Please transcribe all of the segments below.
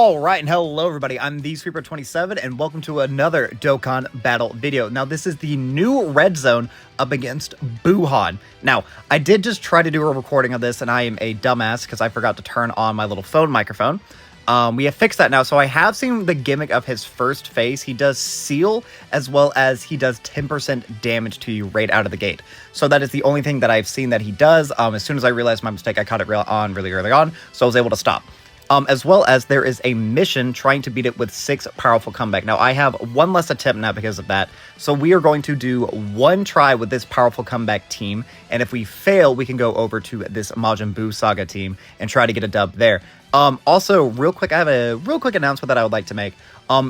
Alright, and hello everybody, I'm the Sweeper27, and welcome to another Dokkan battle video. Now, this is the new red zone up against BUUHAN. Now, I did just try to do a recording of this, and I am a dumbass because I forgot to turn on my little phone microphone. We have fixed that now, so I have seen the gimmick of his first phase. He does seal, as well as he does 10% damage to you right out of the gate. So that is the only thing that I've seen that he does. As soon as I realized my mistake, I caught it really early on, so I was able to stop. As well as there is a mission trying to beat it with 6 powerful comeback. Now, I have one less attempt now because of that. So we are going to do one try with this powerful comeback team. And if we fail, we can go over to this MAJIN BUU SAGA team and try to get a dub there. Also, real quick, I have a real quick announcement that I would like to make.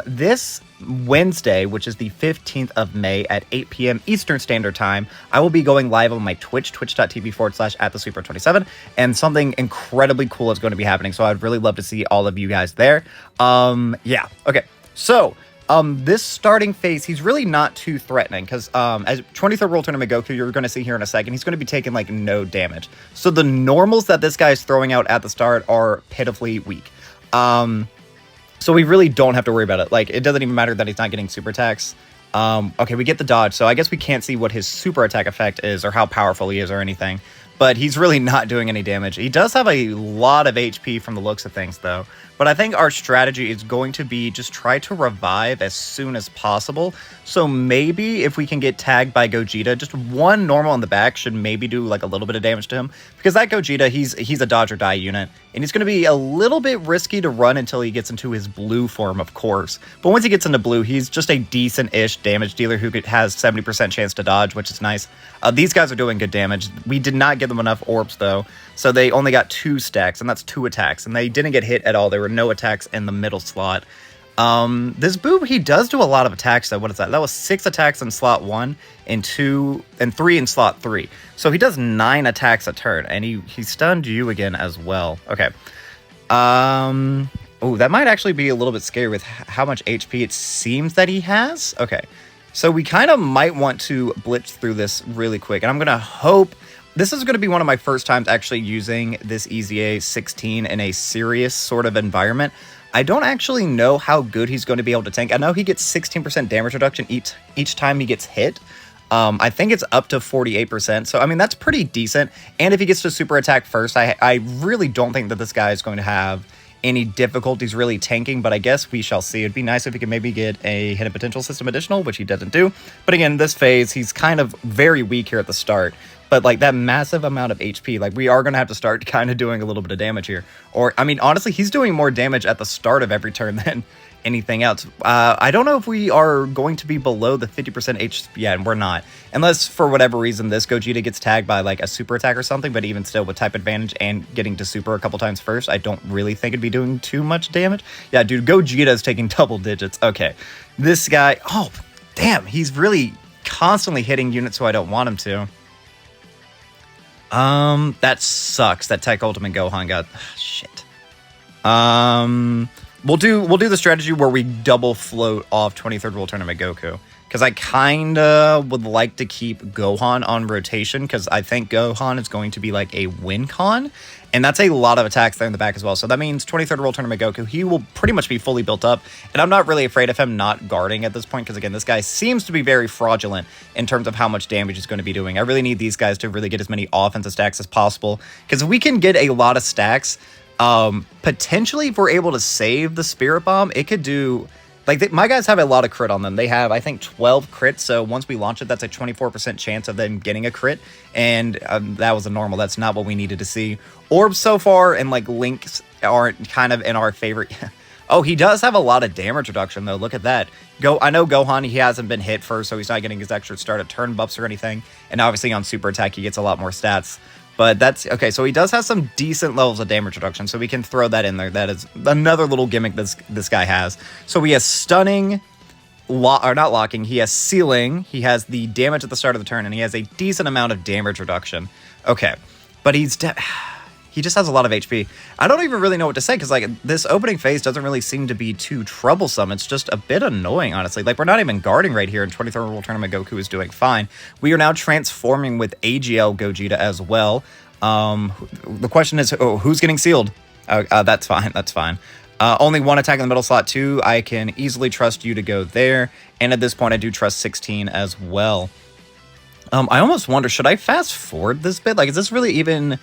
This Wednesday, which is the 15th of May at 8 p.m. Eastern Standard Time, I will be going live on my Twitch, twitch.tv/@thesweeper27, and something incredibly cool is going to be happening, so I'd really love to see all of you guys there. Yeah, okay, so, this starting phase, he's really not too threatening, because, as 23rd World Tournament Goku, you're going to see here in a second, he's going to be taking, like, no damage. So the normals that this guy is throwing out at the start are pitifully weak. So we really don't have to worry about it. Like, it doesn't even matter that he's not getting super attacks. Okay, we get the dodge, so I guess we can't see what his super attack effect is or how powerful he is or anything. But he's really not doing any damage. He does have a lot of HP from the looks of things, though. But I think our strategy is going to be just try to revive as soon as possible. So maybe if we can get tagged by Gogeta, just one normal in the back should maybe do like a little bit of damage to him. Because that Gogeta, he's a dodge or die unit. And he's going to be a little bit risky to run until he gets into his blue form, of course. But once he gets into blue, he's just a decent-ish damage dealer who has 70% chance to dodge, which is nice. These guys are doing good damage. We did not give them enough orbs, though. So they only got 2 stacks, and that's 2 attacks. And they didn't get hit at all. There were no attacks in the middle slot. This BUU, he does do a lot of attacks, though. What is that? That was 6 attacks in slot 1 and 3 in slot 3. So he does 9 attacks a turn, and he stunned you again as well. Okay. Oh, that might actually be a little bit scary with how much HP it seems that he has. Okay. So we kind of might want to blitz through this really quick, and I'm going to hope... This is going to be one of my first times actually using this EZA 16 in a serious sort of environment. I don't actually know how good he's going to be able to tank. I know he gets 16% damage reduction each time he gets hit. I think it's up to 48%. So, I mean, that's pretty decent. And if he gets to super attack first, I really don't think that this guy is going to have any difficulties really tanking, but I guess we shall see. It'd be nice if he could maybe get a hidden potential system additional, which he doesn't do. But again, this phase, he's kind of very weak here at the start. But, like, that massive amount of HP, like, we are going to have to start kind of doing a little bit of damage here. Or, I mean, honestly, he's doing more damage at the start of every turn than anything else. I don't know if we are going to be below the 50% HP. Yeah, and we're not. Unless, for whatever reason, this Gogeta gets tagged by, like, a super attack or something. But even still, with type advantage and getting to super a couple times first, I don't really think it'd be doing too much damage. Yeah, dude, Gogeta is taking double digits. Okay. This guy... Oh, damn. He's really constantly hitting units who I don't want him to. That sucks. That Tech Ultimate Gohan got... Shit. We'll do the strategy where we double float off 23rd World Tournament Goku. Because I kinda would like to keep Gohan on rotation, because I think Gohan is going to be like a win con. And that's a lot of attacks there in the back as well. So that means 23rd World Tournament Goku, he will pretty much be fully built up. And I'm not really afraid of him not guarding at this point, because again, this guy seems to be very fraudulent in terms of how much damage he's going to be doing. I really need these guys to really get as many offensive stacks as possible. Because if we can get a lot of stacks, potentially if we're able to save the Spirit Bomb, it could do... Like, my guys have a lot of crit on them. They have, I think, 12 crits, so once we launch it, that's a 24% chance of them getting a crit, and that was a normal. That's not what we needed to see. Orbs so far and, like, links aren't kind of in our favorite. Oh, he does have a lot of damage reduction, though. Look at that. I know Gohan, he hasn't been hit first, so he's not getting his extra start at turn buffs or anything, and obviously on super attack, he gets a lot more stats. But that's... Okay, so he does have some decent levels of damage reduction, so we can throw that in there. That is another little gimmick this guy has. So he has stunning, or not locking, he has sealing, he has the damage at the start of the turn, and he has a decent amount of damage reduction. Okay, but he just has a lot of HP. I don't even really know what to say, because, like, this opening phase doesn't really seem to be too troublesome. It's just a bit annoying, honestly. Like, we're not even guarding right here, and 23rd World Tournament Goku is doing fine. We are now transforming with AGL Gogeta as well. The question is, who's getting sealed? That's fine, that's fine. Only one attack in the middle slot, 2. I can easily trust you to go there. And at this point, I do trust 16 as well. I almost wonder, should I fast forward this bit? Like, is this really even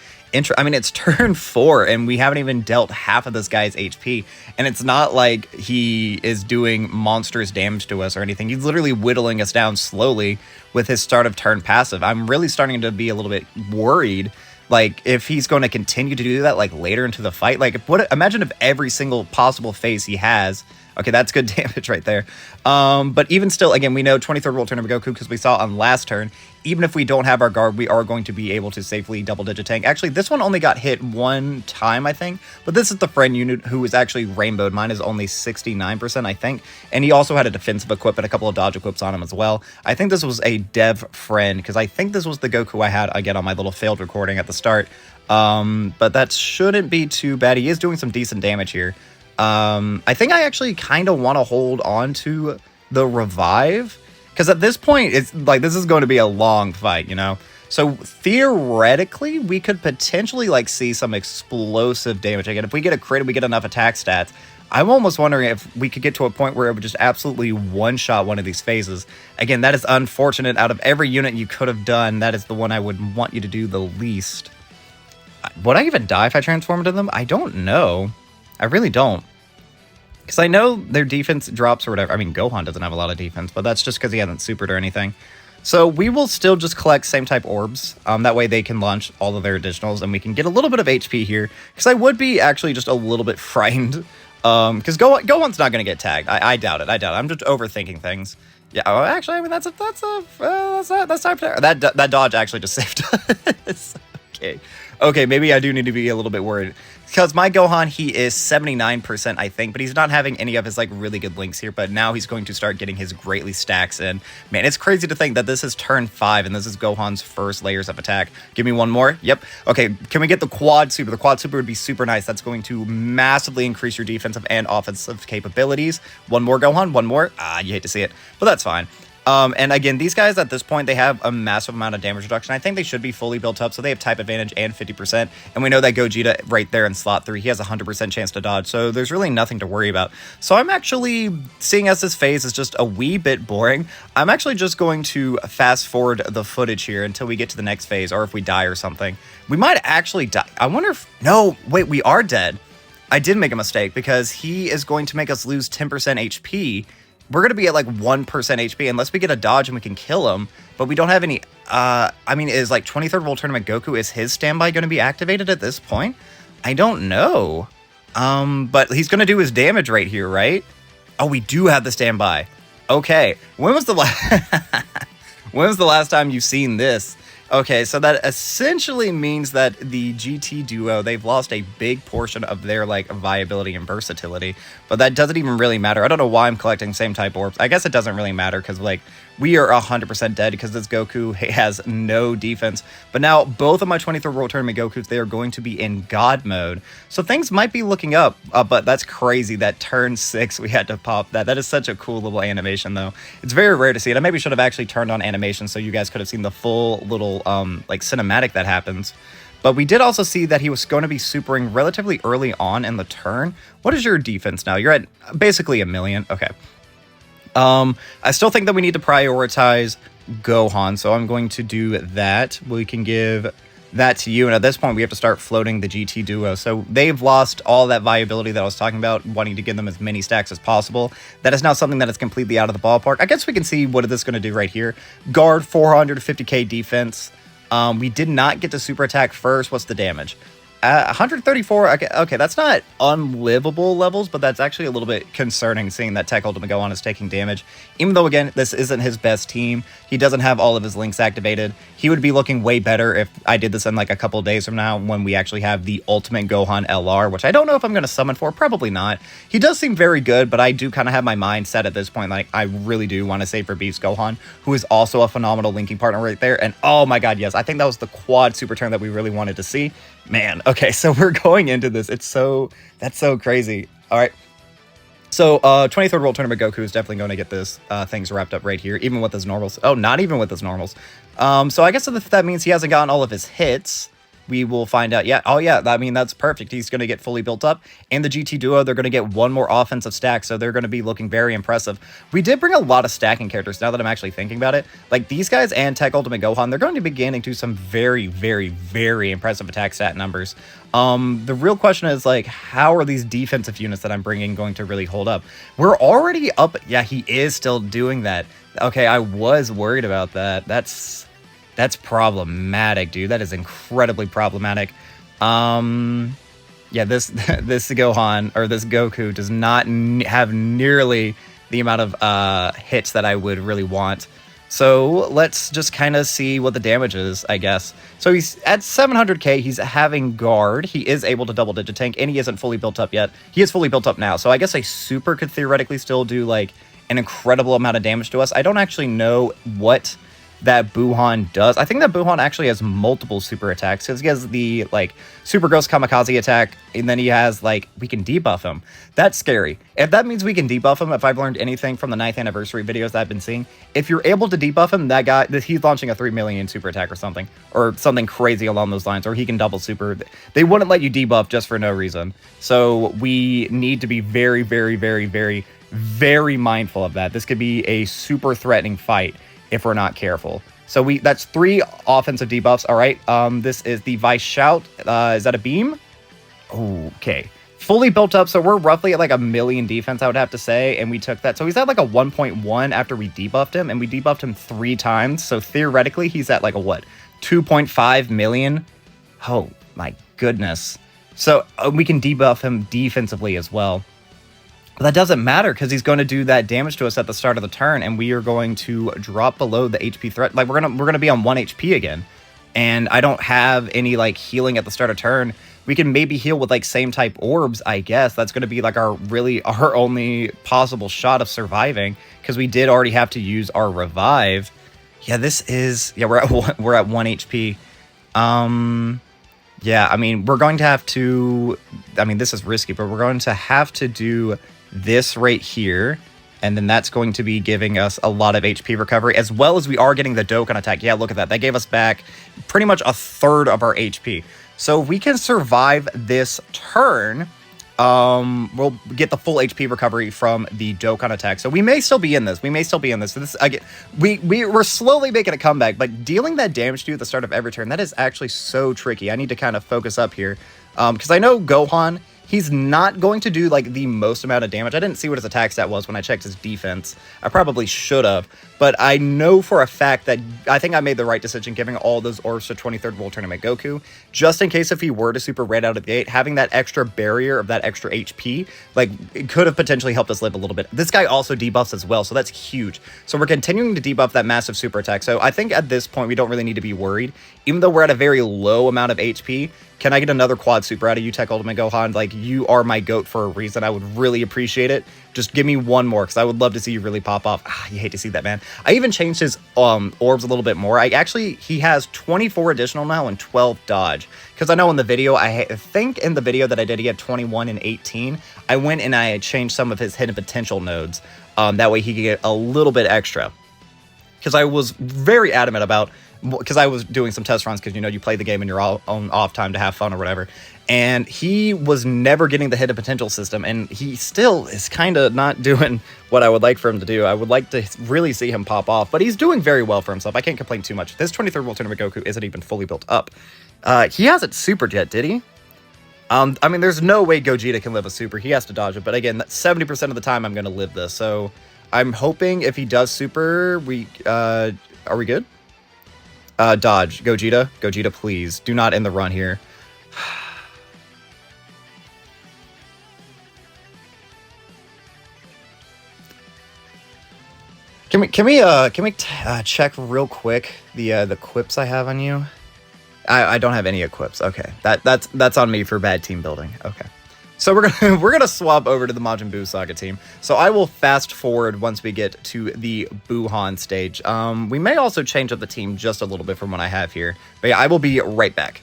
I mean, it's turn 4, and we haven't even dealt half of this guy's HP. And it's not like he is doing monstrous damage to us or anything. He's literally whittling us down slowly with his start of turn passive. I'm really starting to be a little bit worried, like, if he's going to continue to do that, like, later into the fight. Like, imagine if every single possible phase he has... Okay, that's good damage right there. But even still, again, we know 23rd World Tournament Goku because we saw on last turn, even if we don't have our guard, we are going to be able to safely double-digit tank. Actually, this one only got hit one time, I think. But this is the friend unit who is actually rainbowed. Mine is only 69%, I think. And he also had a defensive equip and a couple of dodge equips on him as well. I think this was a dev friend because I think this was the Goku I had, again, on my little failed recording at the start. But that shouldn't be too bad. He is doing some decent damage here. I think I actually kind of want to hold on to the revive, because at this point, it's like, this is going to be a long fight, you know? So theoretically, we could potentially like see some explosive damage. Again, if we get a crit, we get enough attack stats. I'm almost wondering if we could get to a point where it would just absolutely one-shot one of these phases. Again, that is unfortunate. Out of every unit you could have done, that is the one I would want you to do the least. Would I even die if I transform into them? I don't know. I really don't. Because I know their defense drops or whatever. I mean, Gohan doesn't have a lot of defense, but that's just because he hasn't supered or anything. So we will still just collect same type orbs. That way they can launch all of their additionals, and we can get a little bit of HP here. Because I would be actually just a little bit frightened. Because Gohan's not going to get tagged. I doubt it. I doubt it. I'm just overthinking things. Yeah, oh, actually, I mean, that's type of... That dodge actually just saved us. Okay. Okay, maybe I do need to be a little bit worried. Because my Gohan, he is 79%, I think, but he's not having any of his, like, really good links here, but now he's going to start getting his greatly stacks in. Man, it's crazy to think that this is turn 5, and this is Gohan's first layers of attack. Give me one more. Yep. Okay, can we get the quad super? The quad super would be super nice. That's going to massively increase your defensive and offensive capabilities. One more, Gohan. One more. Ah, you hate to see it, but that's fine. And again, these guys at this point, they have a massive amount of damage reduction. I think they should be fully built up, so they have type advantage and 50%. And we know that Gogeta right there in slot 3, he has a 100% chance to dodge, so there's really nothing to worry about. So I'm actually, seeing as this phase is just a wee bit boring, I'm actually just going to fast forward the footage here until we get to the next phase, or if we die or something. We might actually die. I wonder if... No, wait, we are dead. I did make a mistake, because he is going to make us lose 10% HP. We're going to be at like 1% HP unless we get a dodge and we can kill him. But we don't have any... I mean, is like 23rd World Tournament Goku, is his standby going to be activated at this point? I don't know. But he's going to do his damage right here, right? Oh, we do have the standby. Okay. When was the last time you've seen this? Okay, so that essentially means that the GT duo, they've lost a big portion of their, like, viability and versatility. But that doesn't even really matter. I don't know why I'm collecting same type orbs. I guess it doesn't really matter because, like, we are 100% dead because this Goku has no defense. But now, both of my 23rd World Tournament Gokus, they are going to be in God mode. So things might be looking up, but that's crazy that turn 6 we had to pop that. That is such a cool little animation, though. It's very rare to see it. I maybe should have actually turned on animation so you guys could have seen the full little, like, cinematic that happens. But we did also see that he was going to be supering relatively early on in the turn. What is your defense now? You're at basically 1 million. Okay. I still think that we need to prioritize Gohan, so I'm going to do that. We can give that to you, and at this point, we have to start floating the GT duo. So they've lost all that viability that I was talking about, wanting to give them as many stacks as possible. That is now something that is completely out of the ballpark. I guess we can see what this is going to do right here. Guard, 450k defense. We did not get to super attack first. What's the damage? 134, okay, that's not unlivable levels, but that's actually a little bit concerning seeing that Tech Ultimate Gohan is taking damage. Even though, again, this isn't his best team, he doesn't have all of his links activated. He would be looking way better if I did this in like a couple days from now when we actually have the Ultimate Gohan LR, which I don't know if I'm going to summon for, probably not. He does seem very good, but I do kind of have my mind set at this point, like I really do want to save for Beast Gohan, who is also a phenomenal linking partner right there. And oh my god, yes, I think that was the quad super turn that we really wanted to see. Man, okay, so we're going into this. That's so crazy. All right. So, 23rd World Tournament Goku is definitely going to get this things wrapped up right here, even with his normals. Oh, not even with his normals. So I guess that means he hasn't gotten all of his hits. we will find out. Yeah. Oh, yeah. I mean, that's perfect. He's going to get fully built up. And the GT Duo, they're going to get one more offensive stack. So they're going to be looking very impressive. We did bring a lot of stacking characters now that I'm actually thinking about it. Like these guys and Tech Ultimate Gohan, they're going to be getting to some very, very, very impressive attack stat numbers. The real question is like, how are these defensive units that I'm bringing going to really hold up? We're already up. Yeah, he is still doing that. Okay, I was worried about that. That's problematic, dude. That is incredibly problematic. Yeah, this Gohan or this Goku does not have nearly the amount of hits that I would really want. So let's just kind of see what the damage is, I guess. So he's at 700k. He's having guard. He is able to double digit tank, and he isn't fully built up yet. He is fully built up now. So I guess a super could theoretically still do like an incredible amount of damage to us. I don't actually know what that BUUHAN does. I think that BUUHAN actually has multiple super attacks because he has the like super ghost kamikaze attack, and then he has like we can debuff him. That's scary. If that means we can debuff him, if I've learned anything from the 9th anniversary videos that I've been seeing, if you're able to debuff him, that guy, he's launching a 3 million super attack or something crazy along those lines, or he can double super. They wouldn't let you debuff just for no reason. So we need to be very, very, very, very, very mindful of that. This could be a super threatening fight if we're not careful. So that's 3 offensive debuffs. All right. This is the Vice Shout. Is that a beam? Okay. Fully built up. So we're roughly at like a million defense, I would have to say. And we took that. So he's at like a 1.1 after we debuffed him, and we debuffed him 3 times. So theoretically, he's at like a what? 2.5 million. Oh my goodness. So we can debuff him defensively as well. But that doesn't matter because he's going to do that damage to us at the start of the turn, and we are going to drop below the HP threat. Like we're gonna be on 1 HP again, and I don't have any like healing at the start of turn. We can maybe heal with like same type orbs, I guess. That's going to be like our only possible shot of surviving because we did already have to use our revive. Yeah, we're at 1 HP. Yeah, I mean we're going to have to. I mean this is risky, but we're going to have to do this right here, and then that's going to be giving us a lot of HP recovery, as well as we are getting the Dokkan attack. Yeah, look at that. That gave us back pretty much a third of our HP. So if we can survive this turn, we'll get the full HP recovery from the Dokkan attack. So we may still be in this. So this again, we're slowly making a comeback, but dealing that damage to you at the start of every turn, that is actually so tricky. I need to kind of focus up here, because I know Gohan, he's not going to do like the most amount of damage. I didn't see what his attack stat was when I checked his defense. I probably should have, but I know for a fact that I think I made the right decision giving all those orbs to 23rd World Tournament Goku, just in case if he were to super red out of the gate, having that extra barrier of that extra HP, like it could have potentially helped us live a little bit. This guy also debuffs as well, so that's huge. So we're continuing to debuff that massive super attack. So I think at this point, we don't really need to be worried, even though we're at a very low amount of HP. Can I get another quad super out of you, Tech Ultimate Gohan? Like, you are my GOAT for a reason. I would really appreciate it. Just give me one more, because I would love to see you really pop off. You hate to see that, man. I even changed his orbs a little bit more. He has 24 additional now and 12 dodge. Because I know in the video, I think in the video that I did, he had 21 and 18. I went and I changed some of his hidden potential nodes. That way he could get a little bit extra. Because I was very adamant about, because I was doing some test runs, because you know you play the game in your own off time to have fun or whatever, and he was never getting the hidden potential system, and he still is kind of not doing what I would like for him to do. I would like to really see him pop off, but he's doing very well for himself. I can't complain too much. This 23rd World Tournament Goku isn't even fully built up. He hasn't super jet, did he? I mean, there's no way Gogeta can live a super. He has to dodge it, but again, 70% of the time I'm going to live this, so I'm hoping if he does super, are we good? Dodge. Gogeta. Gogeta, please. Do not end the run here. Can we check real quick the quips I have on you? I don't have any equips. Okay. That's on me for bad team building. Okay. So we're gonna swap over to the Majin Buu Saga team. So I will fast forward once we get to the BUUHAN stage. We may also change up the team just a little bit from what I have here. But yeah, I will be right back.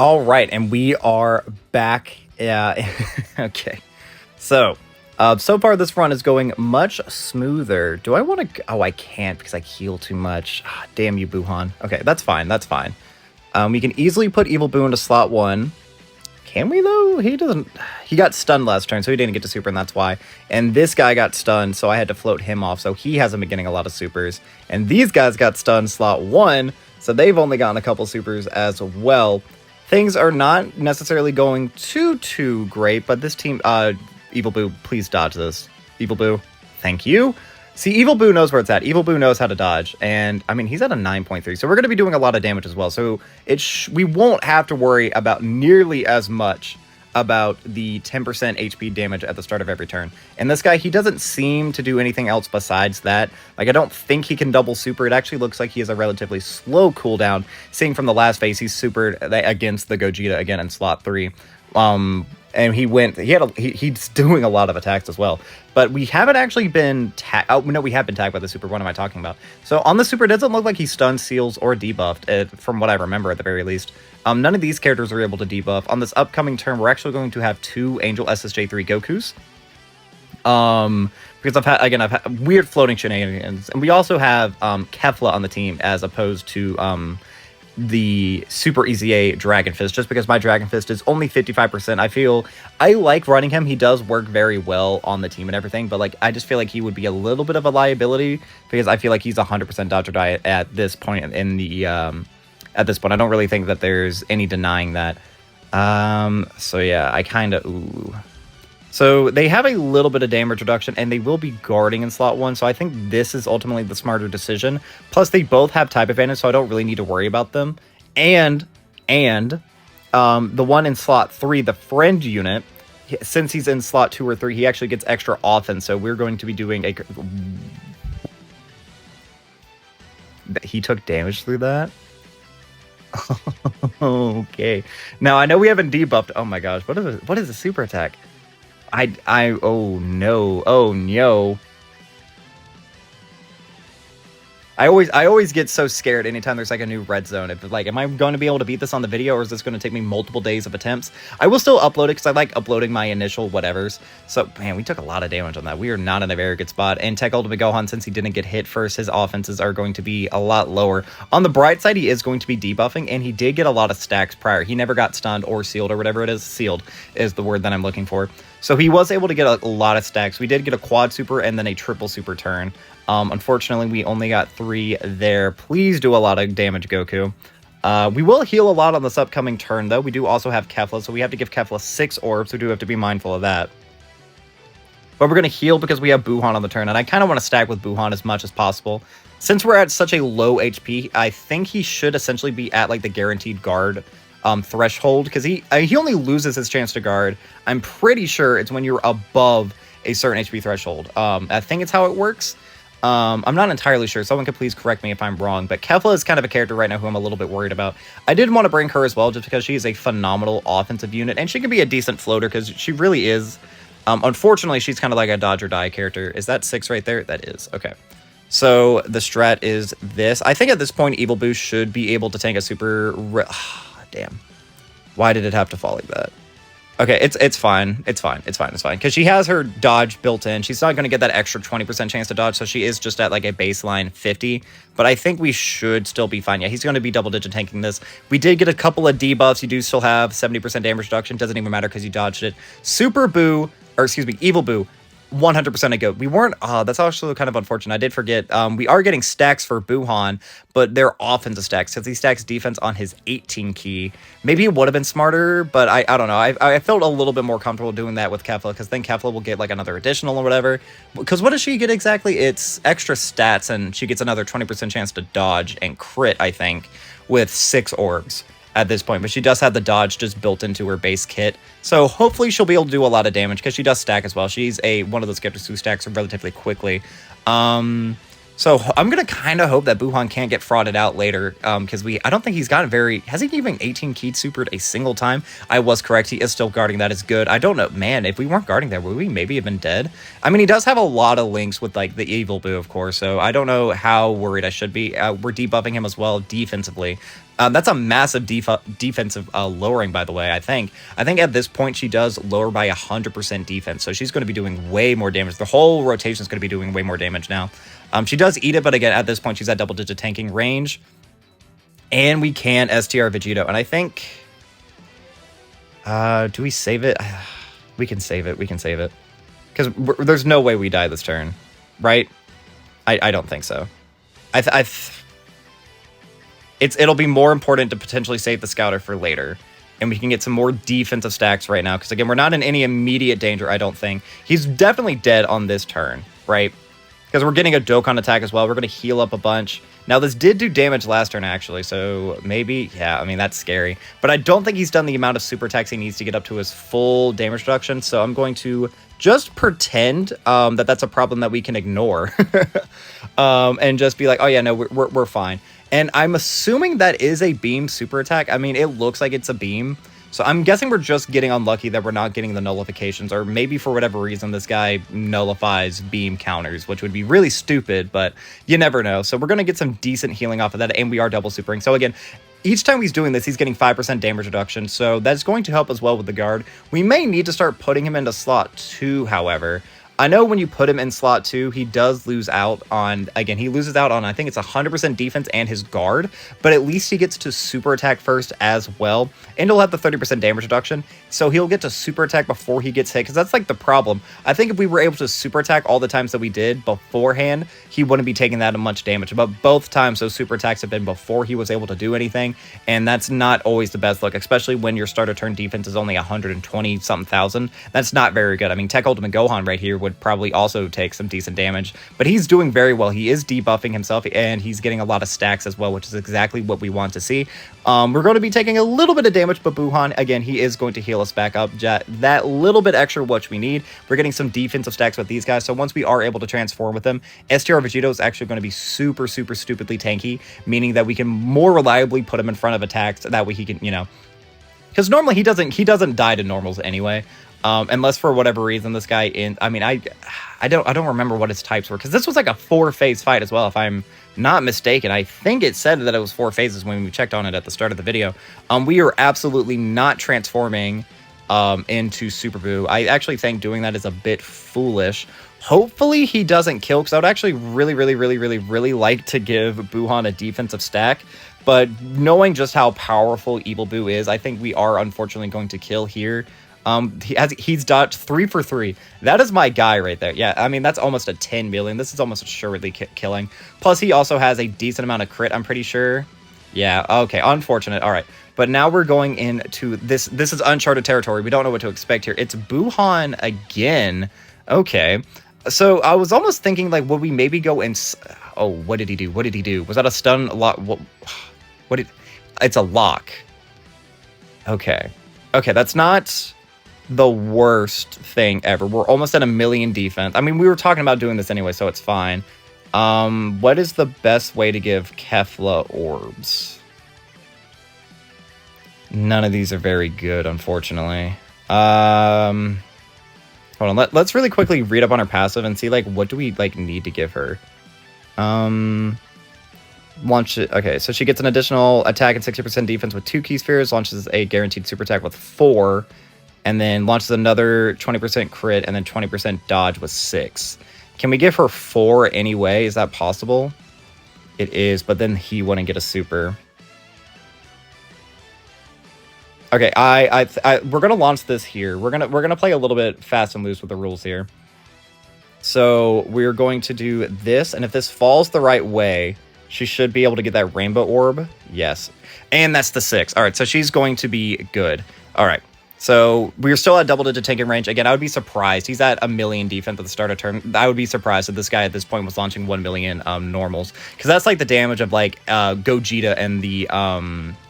All right, and we are back. Yeah, okay. So, so far this run is going much smoother. Do I want to? Oh, I can't because I heal too much. Ah, damn you, BUUHAN. Okay, that's fine. That's fine. We can easily put Evil Boo into slot 1. Can we, though? He doesn't... He got stunned last turn, so he didn't get to super, and that's why. And this guy got stunned, so I had to float him off, so he hasn't been getting a lot of supers. And these guys got stunned slot 1, so they've only gotten a couple supers as well. Things are not necessarily going too great, but this team... Evil Boo, please dodge this. Evil Boo, thank you. See, Evil Boo knows where it's at. Evil Boo knows how to dodge. And, I mean, he's at a 9.3, so we're going to be doing a lot of damage as well. So we won't have to worry about nearly as much about the 10% HP damage at the start of every turn. And this guy, he doesn't seem to do anything else besides that. Like, I don't think he can double super. It actually looks like he has a relatively slow cooldown. Seeing from the last phase, he's supered against the Gogeta again in slot 3. And he's doing a lot of attacks as well. But we haven't actually been we have been tagged by the super. What am I talking about? So on the super, it doesn't look like he stuns, seals, or debuffed, from what I remember at the very least. None of these characters are able to debuff. On this upcoming turn, we're actually going to have 2 Angel SSJ3 Gokus. Because I've had weird floating shenanigans. And we also have Kefla on the team as opposed to the Super EZA Dragon Fist, just because my Dragon Fist is only 55%. I like running him. He does work very well on the team and everything, but like I just feel like he would be a little bit of a liability because I feel like he's 100% dodge or die at this point in the at this point. I don't really think that there's any denying that. So yeah, I kind of So they have a little bit of damage reduction, and they will be guarding in slot 1, so I think this is ultimately the smarter decision. Plus, they both have type advantage, so I don't really need to worry about them. And the one in slot 3, the friend unit, since he's in slot 2 or 3, he actually gets extra offense, so we're going to be doing a... He took damage through that? Okay. Now, I know we haven't debuffed... Oh my gosh, what is a super attack? Oh no. I always get so scared anytime there's like a new red zone. If like, am I going to be able to beat this on the video, or is this going to take me multiple days of attempts? I will still upload it because I like uploading my initial whatevers. So man, we took a lot of damage on that. We are not in a very good spot. And Tech Ultimate Gohan, since he didn't get hit first, his offenses are going to be a lot lower. On the bright side, he is going to be debuffing, and he did get a lot of stacks prior. He never got stunned or sealed or whatever it is. Sealed is the word that I'm looking for. So he was able to get a lot of stacks. We did get a quad super and then a triple super turn. Unfortunately, we only got 3 there. Please do a lot of damage, Goku. We will heal a lot on this upcoming turn, though. We do also have Kefla, so we have to give Kefla 6 orbs. We do have to be mindful of that. But we're going to heal because we have BUUHAN on the turn, and I kind of want to stack with BUUHAN as much as possible. Since we're at such a low HP, I think he should essentially be at like the guaranteed guard threshold, because he only loses his chance to guard. I'm pretty sure it's when you're above a certain HP threshold. I think it's how it works. I'm not entirely sure. Someone could please correct me if I'm wrong, but Kefla is kind of a character right now who I'm a little bit worried about. I did want to bring her as well, just because she is a phenomenal offensive unit, and she can be a decent floater, because she really is. Unfortunately, she's kind of like a dodge or die character. Is that 6 right there? That is. Okay. So the strat is this. I think at this point, Evil Boo should be able to tank a super... Damn. Why did it have to fall like that? Okay, it's fine. It's fine. Because she has her dodge built in. She's not going to get that extra 20% chance to dodge, so she is just at like a baseline 50. But I think we should still be fine. Yeah, he's going to be double-digit tanking this. We did get a couple of debuffs. You do still have 70% damage reduction. Doesn't even matter because you dodged it. Super Boo, or excuse me, Evil Boo, 100% a go. We weren't... that's actually kind of unfortunate. I did forget. We are getting stacks for BUUHAN, but they're offensive stacks because he stacks defense on his 18 key. Maybe it would have been smarter, but I don't know. I felt a little bit more comfortable doing that with Kefla, because then Kefla will get like another additional or whatever. Because what does she get exactly? It's extra stats, and she gets another 20% chance to dodge and crit, I think, with 6 orbs at this point, but she does have the dodge just built into her base kit, so hopefully she'll be able to do a lot of damage, because she does stack as well. She's one of those characters who stacks relatively quickly. So I'm gonna kind of hope that BUUHAN can't get frauded out later, because I don't think he's gotten has he even 18 keyed supered a single time? I was correct. He is still guarding. That is good. I don't know, man. If we weren't guarding there, would we maybe have been dead? I mean, he does have a lot of links with like the evil Buu, of course. So I don't know how worried I should be. We're debuffing him as well defensively. That's a massive defensive lowering, by the way. I think at this point she does lower by 100% defense, so she's going to be doing way more damage. The whole rotation is going to be doing way more damage now. She does eat it, but again, at this point, she's at double-digit tanking range. And we can STR Vegito. And I think... do we save it? We can save it. We can save it. Because there's no way we die this turn. Right? I don't think so. It'll be more important to potentially save the Scouter for later. And we can get some more defensive stacks right now. Because, again, we're not in any immediate danger, I don't think. He's definitely dead on this turn, right? Because we're getting a Dokkan attack as well. We're going to heal up a bunch. Now, this did do damage last turn, actually. So maybe, yeah, I mean, that's scary. But I don't think he's done the amount of super attacks he needs to get up to his full damage reduction. So I'm going to just pretend that that's a problem that we can ignore. And just be like, oh, yeah, no, we're fine. And I'm assuming that is a beam super attack. I mean, it looks like it's a beam. So I'm guessing we're just getting unlucky that we're not getting the nullifications, or maybe for whatever reason this guy nullifies beam counters, which would be really stupid, but you never know. So we're going to get some decent healing off of that, and we are double supering. So again, each time he's doing this, he's getting 5% damage reduction, so that's going to help as well with the guard. We may need to start putting him into slot 2, however. I know when you put him in slot 2, he does lose out on, again, he loses out on, I think it's 100% defense and his guard, but at least he gets to super attack first as well, and he'll have the 30% damage reduction, so he'll get to super attack before he gets hit, because that's like the problem. I think if we were able to super attack all the times that we did beforehand, he wouldn't be taking that much damage, but both times those super attacks have been before he was able to do anything, and that's not always the best look, especially when your starter turn defense is only 120-something thousand. That's not very good. I mean, Tech Ultimate Gohan right here would probably also take some decent damage, but he's doing very well. He is debuffing himself, and he's getting a lot of stacks as well, which is exactly what we want to see. We're going to be taking a little bit of damage, but BUUHAN, again, he is going to heal us back up that little bit extra, which we need. We're getting some defensive stacks with these guys, so once we are able to transform with them, STR Vegito is actually going to be super, super stupidly tanky, meaning that we can more reliably put him in front of attacks, that way he can, you know, because normally he doesn't die to normals anyway. Unless for whatever reason this guy I mean, I don't remember what his types were, because this was like a 4-phase fight as well, if I'm not mistaken. I think it said that it was 4 phases when we checked on it at the start of the video. We are absolutely not transforming into Super Buu. I actually think doing that is a bit foolish. Hopefully he doesn't kill, because I would actually really like to give BUUHAN a defensive stack. But knowing just how powerful Evil Buu is, I think we are unfortunately going to kill here. He's dodged 3 for 3. That is my guy right there. Yeah, I mean, that's almost a 10 million. This is almost assuredly killing. Plus, he also has a decent amount of crit, I'm pretty sure. Yeah, okay, unfortunate. All right, but now we're going into this. This is uncharted territory. We don't know what to expect here. It's BUUHAN again. Okay, so I was almost thinking, like, would we maybe go in... Oh, what did he do? What did he do? Was that a stun lock? What did... It's a lock. Okay. Okay, that's not the worst thing ever. We're almost at 1 million defense. I mean, we were talking about doing this anyway, so it's fine. What is the best way to give Kefla orbs? None of these are very good, unfortunately. Hold on, let's really quickly read up on her passive and see, like, what do we, like, need to give her? Launch it. Okay, so she gets an additional attack and 60% defense with 2 key spheres, launches a guaranteed super attack with 4, and then launches another 20% crit and then 20% dodge with 6. Can we give her 4 anyway? Is that possible? It is, but then he wouldn't get a super. Okay, we're gonna launch this here. We're gonna play a little bit fast and loose with the rules here. So we're going to do this, and if this falls the right way, she should be able to get that rainbow orb. Yes. And that's the 6. All right, so she's going to be good. All right. So we're still at double-digit tanking range. Again, I would be surprised. He's at 1 million defense at the start of turn. I would be surprised if this guy at this point was launching 1 million normals. Because that's like the damage of like Gogeta and the,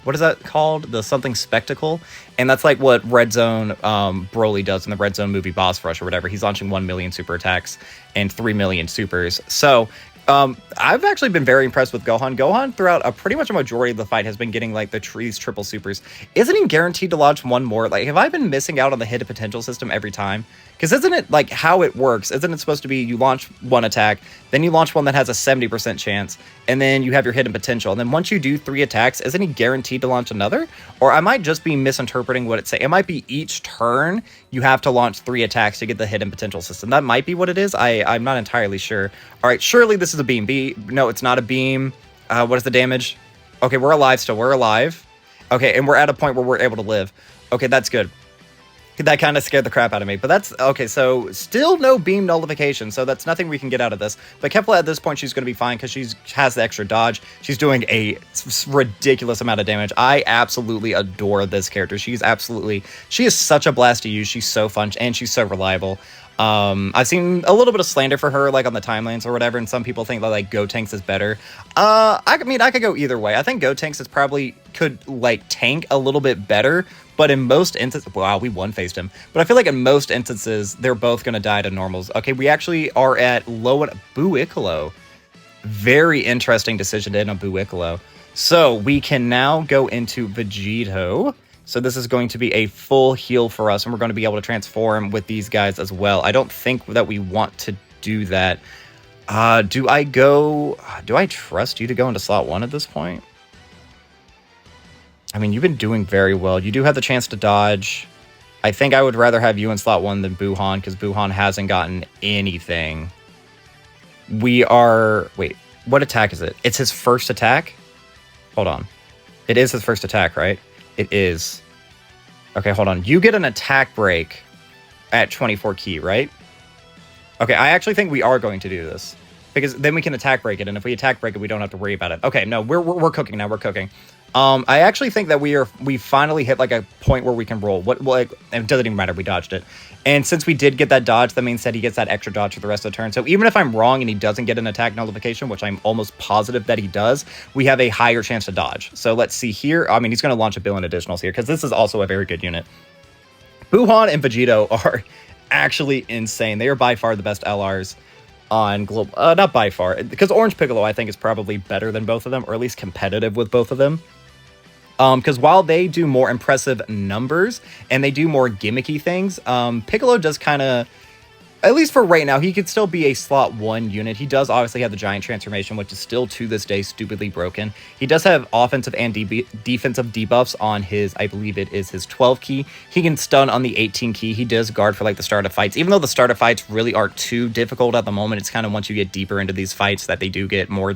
what is that called? The something spectacle. And that's like what Red Zone Broly does in the Red Zone movie Boss Rush or whatever. He's launching 1 million super attacks and 3 million supers. So I've actually been very impressed with Gohan. Gohan, throughout pretty much a majority of the fight, has been getting like these triple supers. Isn't he guaranteed to launch one more? Like, have I been missing out on the hidden potential system every time? Because isn't it like how it works? Isn't it supposed to be you launch one attack, then you launch one that has a 70% chance, and then you have your hidden potential. And then once you do 3 attacks, isn't he guaranteed to launch another? Or I might just be misinterpreting what it's saying. It might be each turn you have to launch 3 attacks to get the hidden potential system. That might be what it is. I'm not entirely sure. All right, surely this is a beam. No, it's not a beam. What is the damage? Okay, we're alive still. We're alive. Okay, and we're at a point where we're able to live. Okay, that's good. That kind of scared the crap out of me, but that's okay. So still no beam nullification, so that's nothing we can get out of this. But Kefla at this point, she's going to be fine because she has the extra dodge. She's doing a ridiculous amount of damage. I absolutely adore this character. She is such a blast to use. She's so fun and she's so reliable. I've seen a little bit of slander for her, like on the timelines or whatever, and some people think that like Gotenks is better. I mean, I could go either way. I think Gotenks is probably could like tank a little bit better, but in most instances, wow, we one-phased him. But I feel like in most instances, they're both gonna die to normals. Okay, we actually are at low at BUUHAN. Very interesting decision to end on BUUHAN. So we can now go into Vegito. So this is going to be a full heal for us, and we're going to be able to transform with these guys as well. I don't think that we want to do that. Do I trust you to go into slot 1 at this point? I mean, you've been doing very well. You do have the chance to dodge. I think I would rather have you in slot 1 than BUUHAN, because BUUHAN hasn't gotten anything. Wait, what attack is it? It's his first attack? Hold on. It is his first attack, right? It is. Okay, hold on. You get an attack break at 24 key, right? Okay, I actually think we are going to do this. Because then we can attack break it, and if we attack break it, we don't have to worry about it. Okay, no, we're cooking now. We're cooking. I actually think that we finally hit like a point where we can roll. It doesn't even matter. We dodged it. And since we did get that dodge, that means that he gets that extra dodge for the rest of the turn. So even if I'm wrong and he doesn't get an attack nullification, which I'm almost positive that he does, we have a higher chance to dodge. So let's see here. I mean, he's going to launch a billion additionals here because this is also a very good unit. BUUHAN and Vegito are actually insane. They are by far the best LRs on global. Not by far, because Orange Piccolo I think is probably better than both of them, or at least competitive with both of them. Because while they do more impressive numbers and they do more gimmicky things, Piccolo does kind of, at least for right now, he could still be a slot 1 unit. He does obviously have the giant transformation, which is still to this day stupidly broken. He does have offensive and defensive debuffs on his, I believe it is his 12 key. He can stun on the 18 key. He does guard for like the start of fights, even though the start of fights really aren't too difficult at the moment. It's kind of once you get deeper into these fights that they do get more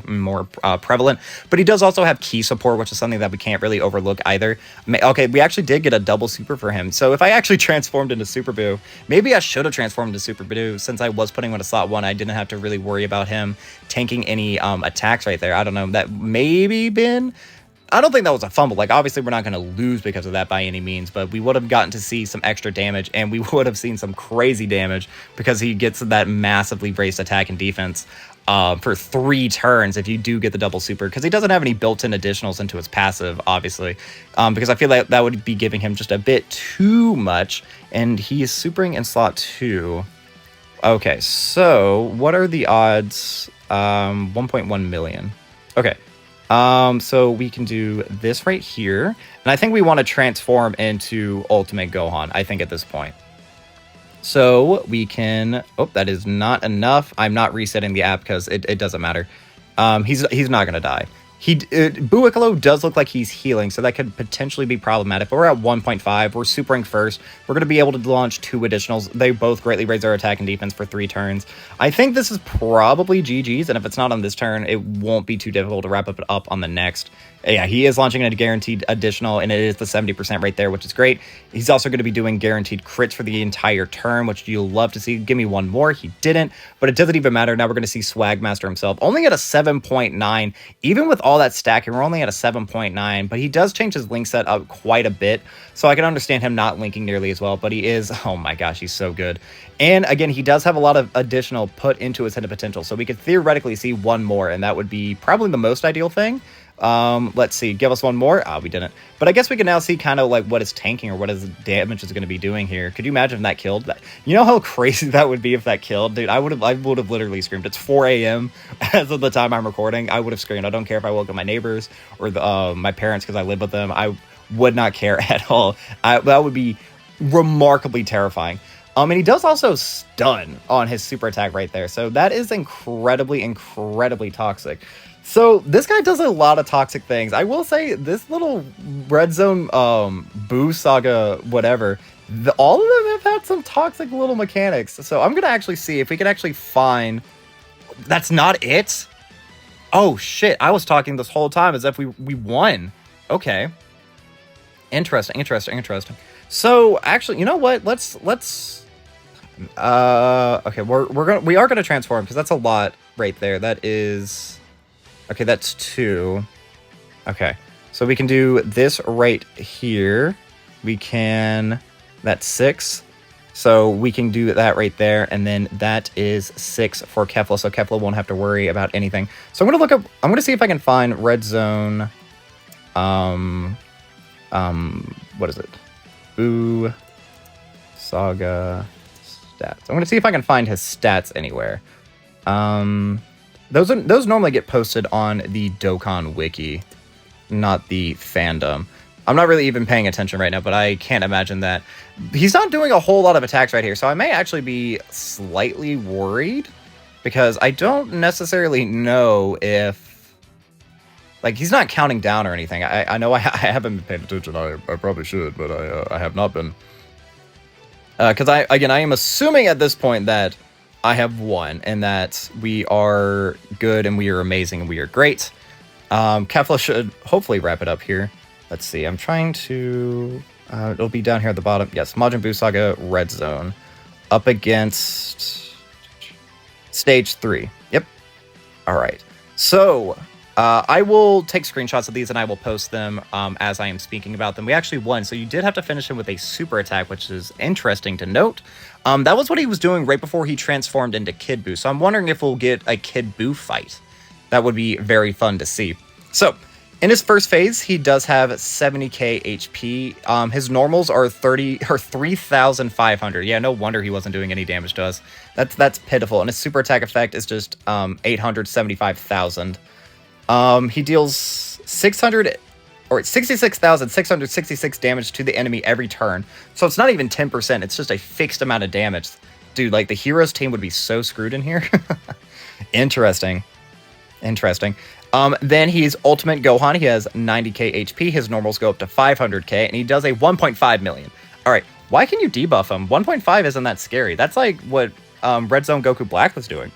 prevalent. But he does also have key support, which is something that we can't really overlook either. Okay, we actually did get a double super for him. So if I actually transformed into Super Buu, maybe I should have transformed into Super Buu. Since I was putting him in a slot 1, I didn't have to really worry about him tanking any attacks right there. I don't know. That maybe been... I don't think that was a fumble. Like, obviously, we're not going to lose because of that by any means, but we would have gotten to see some extra damage, and we would have seen some crazy damage because he gets that massively braced attack and defense for 3 turns if you do get the double super, because he doesn't have any built-in additionals into his passive, obviously, because I feel like that would be giving him just a bit too much, and he is supering in slot 2. Okay, so what are the odds? 1.1 million. Okay, so we can do this right here. And I think we want to transform into Ultimate Gohan, I think, at this point. So we can... Oh, that is not enough. I'm not resetting the app because it doesn't matter. He's not going to die. BUUHAN does look like he's healing, so that could potentially be problematic, but we're at 1.5. We're supering first. We're going to be able to launch 2 additionals. They both greatly raise our attack and defense for 3 turns. I think this is probably GG's, and if it's not on this turn, it won't be too difficult to wrap it up on the next. Yeah, he is launching a guaranteed additional, and it is the 70% right there, which is great. He's also going to be doing guaranteed crits for the entire turn, which you'll love to see. Give me one more. He didn't, but it doesn't even matter. Now we're going to see Swagmaster himself, only at a 7.9. Even with all that stacking, we're only at a 7.9, but he does change his link set up quite a bit, so I can understand him not linking nearly as well, but he is, oh my gosh, he's so good. And again, he does have a lot of additional put into his hidden potential, so we could theoretically see one more, and that would be probably the most ideal thing. Let's see. Give us one more. Ah, we didn't. But I guess we can now see kind of like what his tanking or what his damage is going to be doing here. Could you imagine if that killed? That, you know how crazy that would be if that killed? Dude, I would have literally screamed. It's 4 a.m. as of the time I'm recording. I would have screamed. I don't care if I woke up my neighbors or my parents because I live with them. I would not care at all. That would be remarkably terrifying. And he does also stun on his super attack right there. So that is incredibly, incredibly toxic. So this guy does a lot of toxic things. I will say this little red zone BUU saga whatever, all of them have had some toxic little mechanics. So I'm gonna actually see if we can actually find. That's not it. Oh shit! I was talking this whole time as if we won. Okay. Interesting. So actually, you know what? Let's. Okay, we are gonna transform because that's a lot right there. That is. Okay, that's 2. Okay, so we can do this right here. We can... That's 6. So we can do that right there, and then that is 6 for Kefla, so Kefla won't have to worry about anything. So I'm gonna look up... I'm gonna see if I can find Red Zone... what is it? BUU Saga stats. I'm gonna see if I can find his stats anywhere. Those normally get posted on the Dokkan wiki, not the fandom. I'm not really even paying attention right now, but I can't imagine that. He's not doing a whole lot of attacks right here, so I may actually be slightly worried, because I don't necessarily know if... Like, he's not counting down or anything. I know I haven't been paying attention. I probably should, but I have not been. Because I am assuming at this point that I have won, and that we are good, and we are amazing, and we are great. Kefla should hopefully wrap it up here. Let's see, I'm trying to... it'll be down here at the bottom. Yes, Majin BUU Saga Red Zone. Up against... Stage 3. Yep. Alright. So, I will take screenshots of these, and I will post them as I am speaking about them. We actually won, so you did have to finish him with a super attack, which is interesting to note. That was what he was doing right before he transformed into Kid BUU, so I'm wondering if we'll get a Kid BUU fight. That would be very fun to see. So, in his first phase, he does have 70k HP. His normals are 3,500. Yeah, no wonder he wasn't doing any damage to us. That's pitiful, and his super attack effect is just 875,000. He deals 66,666 damage to the enemy every turn. So it's not even 10%. It's just a fixed amount of damage. Dude, like, the heroes team would be so screwed in here. Interesting. Then he's Ultimate Gohan. He has 90k HP. His normals go up to 500k, and he does a 1.5 million. All right, why can you debuff him? 1.5 isn't that scary. That's like what Red Zone Goku Black was doing.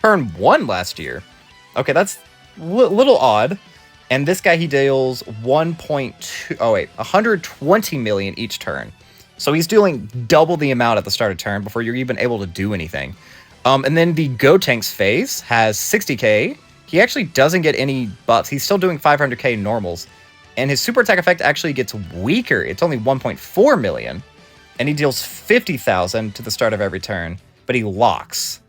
Turn 1 last year. Okay, that's little odd. And this guy, he deals 120 million each turn. So he's dealing double the amount at the start of turn before you're even able to do anything. And then the Gotenks phase has 60k. He actually doesn't get any buffs. He's still doing 500k normals. And his super attack effect actually gets weaker. It's only 1.4 million. And he deals 50,000 to the start of every turn. But he locks.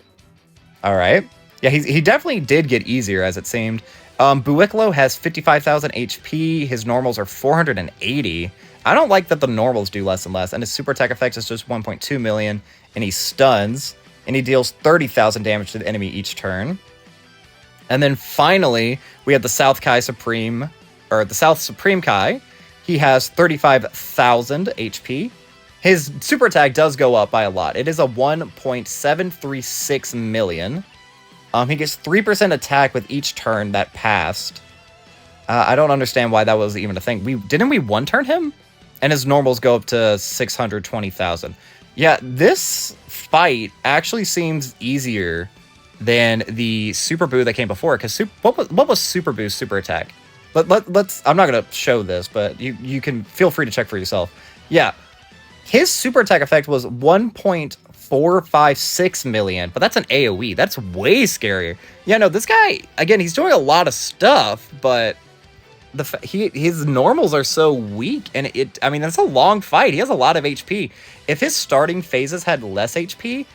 Alright. Yeah, he definitely did get easier, as it seemed. Buiklo has 55,000 HP. His normals are 480. I don't like that the normals do less and less. And his super attack effect is just 1.2 million. And he stuns. And he deals 30,000 damage to the enemy each turn. And then finally, we have the South Supreme Kai. He has 35,000 HP. His super attack does go up by a lot. It is a 1.736 million. He gets 3% attack with each turn that passed. I don't understand why that was even a thing. Didn't we one-turn him? And his normals go up to 620,000. Yeah, this fight actually seems easier than the Super BUU that came before. Because what was Super BUU's super attack? Let's. I'm not gonna show this, but you can feel free to check for yourself. Yeah, his super attack effect was 1.456 million, but that's an AOE. That's way scarier. Yeah, no, this guy again, he's doing a lot of stuff, but his normals are so weak, and I mean, that's a long fight. He has a lot of HP. If his starting phases had less HP,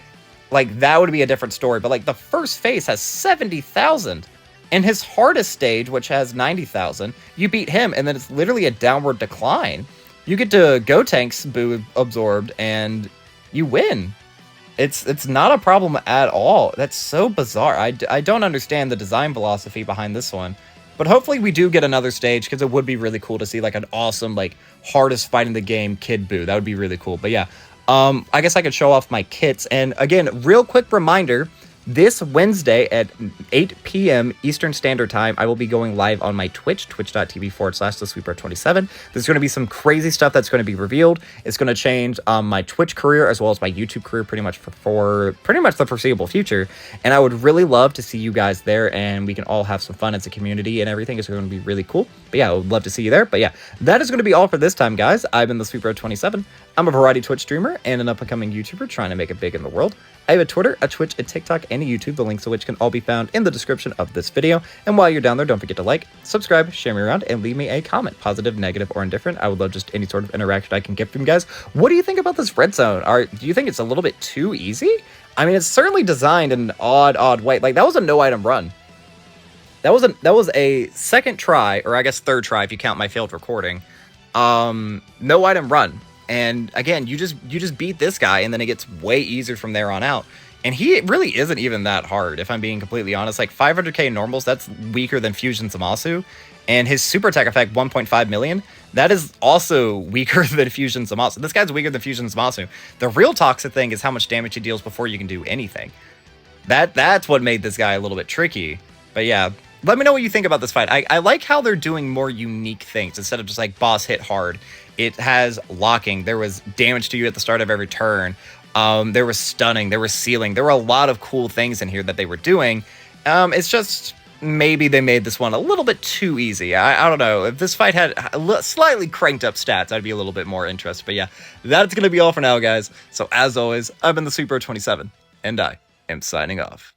like, that would be a different story. But like, the first phase has 70,000. In his hardest stage, which has 90,000, you beat him, and then it's literally a downward decline. You get to Gotank's BUU absorbed, and you win. It's not a problem at all. That's so bizarre. I don't understand the design philosophy behind this one. But hopefully we do get another stage, because it would be really cool to see, like, an awesome, like, hardest fight in the game kid BUU. That would be really cool. But yeah, I guess I could show off my kits. And again, real quick reminder, this Wednesday at 8 p.m. Eastern Standard Time, I will be going live on my Twitch, twitch.tv/thesweeper27. There's going to be some crazy stuff that's going to be revealed. It's going to change my Twitch career as well as my YouTube career pretty much for pretty much the foreseeable future. And I would really love to see you guys there, and we can all have some fun as a community, and everything is going to be really cool. But yeah, I would love to see you there. But yeah, that is going to be all for this time, guys. I've been the Sweeper27. I'm a variety Twitch streamer and an up-and-coming YouTuber trying to make it big in the world. I have a Twitter, a Twitch, a TikTok, and a YouTube, the links to which can all be found in the description of this video. And while you're down there, don't forget to like, subscribe, share me around, and leave me a comment, positive, negative, or indifferent. I would love just any sort of interaction I can get from you guys. What do you think about this red zone? Do you think it's a little bit too easy? I mean, it's certainly designed in an odd way. Like, that was a no-item run. That was a second try, or I guess third try if you count my failed recording. No-item run. And again, you just beat this guy, and then it gets way easier from there on out. And he really isn't even that hard, if I'm being completely honest. Like, 500k normals, that's weaker than Fusion Zamasu. And his super attack effect, 1.5 million, that is also weaker than Fusion Zamasu. This guy's weaker than Fusion Zamasu. The real toxic thing is how much damage he deals before you can do anything. That's what made this guy a little bit tricky. But yeah, let me know what you think about this fight. I like how they're doing more unique things instead of just like boss hit hard. It has locking. There was damage to you at the start of every turn. There was stunning. There was sealing. There were a lot of cool things in here that they were doing. It's just maybe they made this one a little bit too easy. I don't know. If this fight had slightly cranked up stats, I'd be a little bit more interested. But yeah, that's going to be all for now, guys. So as always, I've been the Sweeper27, and I am signing off.